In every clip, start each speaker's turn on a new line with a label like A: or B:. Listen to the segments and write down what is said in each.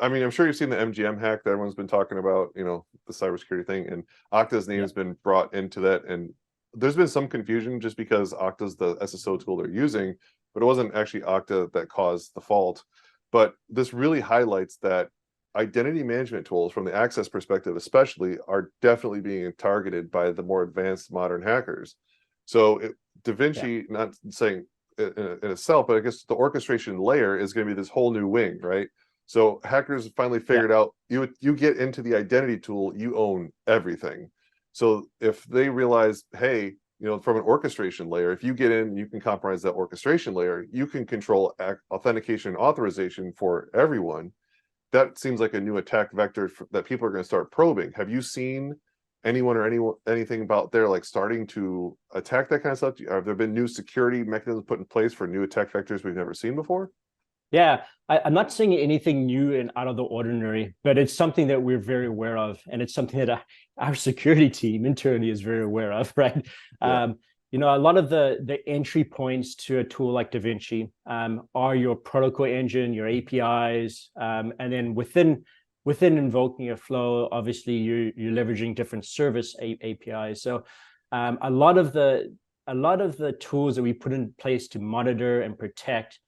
A: I mean, I'm sure you've seen the MGM hack that everyone's been talking about, the cybersecurity thing, and Okta's name
B: Yeah.
A: has been brought into that. And there's been some confusion just because Okta's the SSO tool they're using, but it wasn't actually Okta that caused the fault. But this really highlights that identity management tools, from the access perspective especially, are definitely being targeted by the more advanced modern hackers. So Da Vinci, not saying in itself, but I guess the orchestration layer is going to be this whole new wing, right? So hackers finally figured out you get into the identity tool, you own everything. So if they realize, hey, from an orchestration layer, if you get in, you can compromise that orchestration layer, you can control authentication and authorization for everyone. That seems like a new attack vector that people are going to start probing. Have you seen anyone or anything about there like starting to attack that kind of stuff? Have there been new security mechanisms put in place for new attack vectors we've never seen before?
B: Yeah, I'm not saying anything new and out of the ordinary, but it's something that we're very aware of, and it's something that our security team internally is very aware of, right?
A: Yeah.
B: A lot of the entry points to a tool like Da Vinci are your protocol engine, your APIs, and then within invoking a flow, obviously you're leveraging different service APIs. So a lot of the tools that we put in place to monitor and protect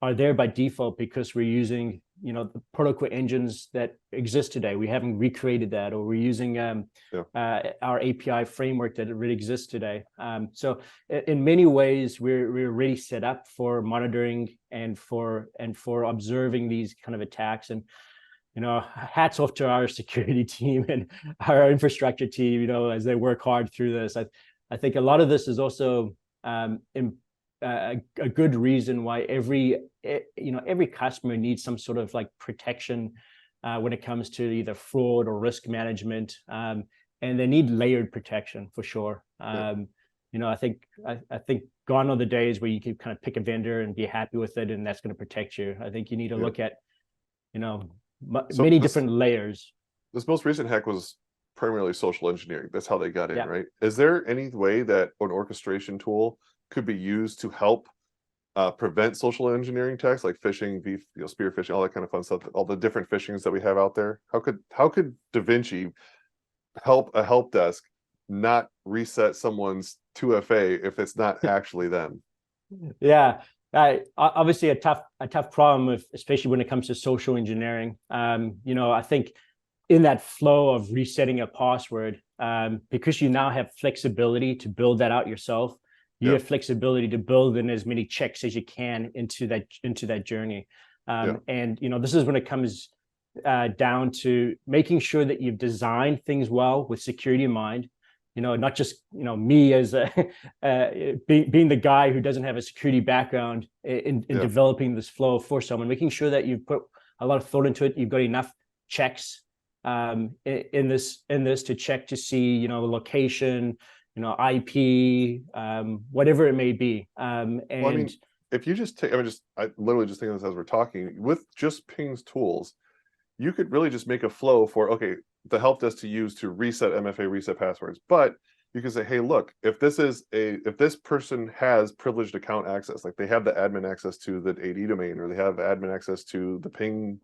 B: are there by default because we're using, the protocol engines that exist today. We haven't recreated that, or we're using our API framework that already exists today. So in many ways, we're already set up for monitoring and for observing these kind of attacks. And hats off to our security team and our infrastructure team, as they work hard through this. I think a lot of this is also a good reason why every customer needs some sort of like protection when it comes to either fraud or risk management, and they need layered protection for sure. I think gone are the days where you can kind of pick a vendor and be happy with it and that's going to protect you. I think you need to look at many different layers.
A: This most recent hack was primarily social engineering. That's how they got in, right? Is there any way that an orchestration tool could be used to help prevent social engineering attacks like phishing, spear phishing, all that kind of fun stuff, all the different phishings that we have out there? How could Da Vinci help a help desk not reset someone's 2FA if it's not actually them?
B: Yeah, obviously a tough problem, especially when it comes to social engineering. I think in that flow of resetting a password, because you now have flexibility to build that out yourself, you have flexibility to build in as many checks as you can into that journey. And this is when it comes down to making sure that you've designed things well with security in mind. Not just me as being the guy who doesn't have a security background in developing this flow for someone, making sure that you've put a lot of thought into it. You've got enough checks in this to check to see the location, IP, whatever it may be. And
A: well, I mean, if you just take, I literally just think of this as we're talking, with just Ping's tools, you could really just make a flow for, okay, the help desk to use to reset MFA, reset passwords. But you can say, hey, look, if this person has privileged account access, like they have the admin access to the AD domain, or they have admin access to the Ping,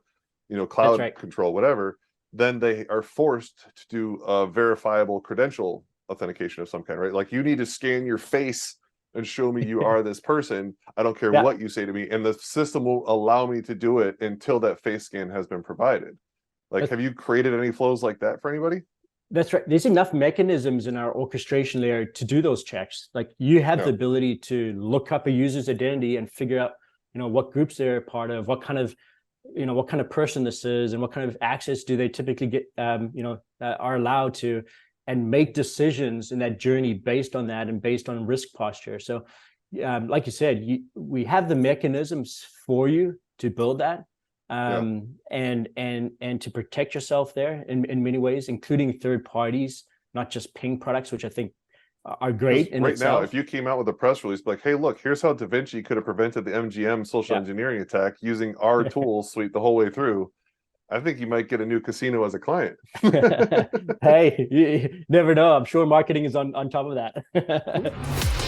A: cloud control, whatever, then they are forced to do a verifiable credential authentication of some kind, right? Like, you need to scan your face and show me you are this person. I don't care what you say to me, and the system will allow me to do it until that face scan has been provided. Like, have you created any flows like that for anybody?
B: That's right. There's enough mechanisms in our orchestration layer to do those checks. Like, you have the ability to look up a user's identity and figure out, what groups they're a part of, what kind of person this is, and what kind of access do they typically get, are allowed to, and make decisions in that journey based on that and based on risk posture. So, like you said, we have the mechanisms for you to build that, and to protect yourself there in many ways, including third parties, not just Ping products, which I think are great in
A: right
B: itself.
A: Now, if you came out with a press release like, hey, look, here's how Da Vinci could have prevented the MGM social engineering attack using our tool suite the whole way through, I think you might get a new casino as a client.
B: Hey, you never know. I'm sure marketing is on top of that.